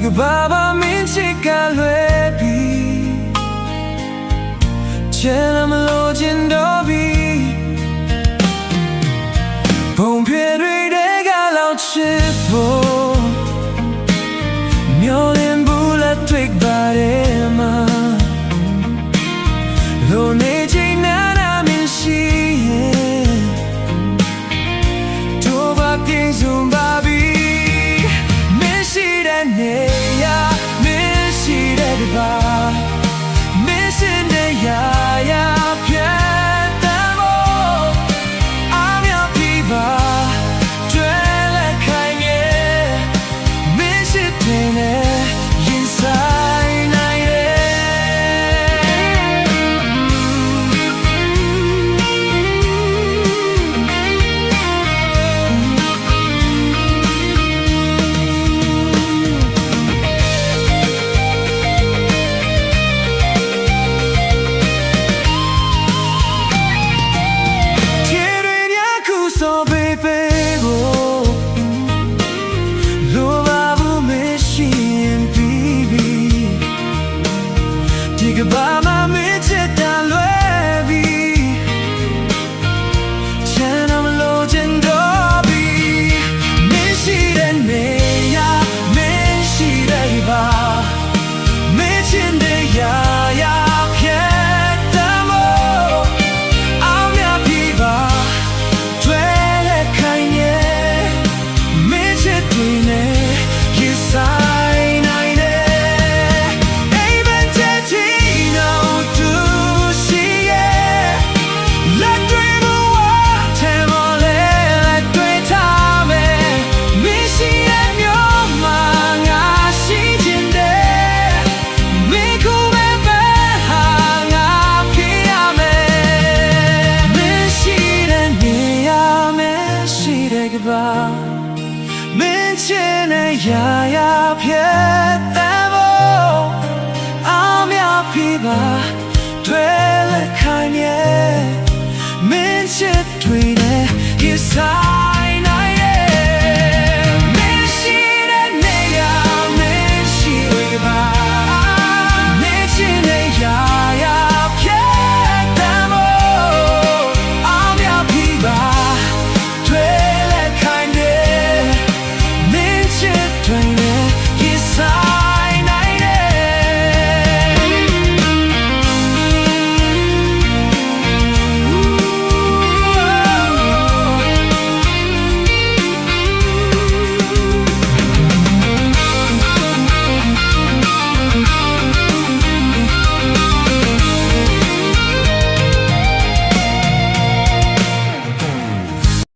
ကဘာဘာမင်းချစ်ကလွယ်ပြီချင်လာမလို့ချင်တော့ပြီဘုံပြည့်တွေကလောက်ချစ်ဖို့မျောလင်းဘူးလက်တွေ့ပါတယ်မှာလိုနေချင်နာနာမင်းရှိရင်တို့ဘာပြင်းစုံပါပြီမင်းရှိတဲ့နေရာမင်းရှိတဲ့ဒီပါမင်းရှိတဲ့ရာရာပြတ်တယ်မို့အမြတ်ပြပါကျွဲလက်ခိုင်ရဲ့မင်းရှိတဲ့နေရင်ဆိုင်နိုင်So baby go Love abu machine baby Diga ba ma me cheta lwebi Chana ma lo chen do bi Me shi de me ya me shi de ba Me chin de ya ya phet da mo Aw mya pi baမင်းချင်တဲ့ရာရာဖြစ်တယ်မို့အမြတ်ပြပါတွေ့လက်ခိုင်ရဲ့မင်းချစ်တွေနဲ့ Yes I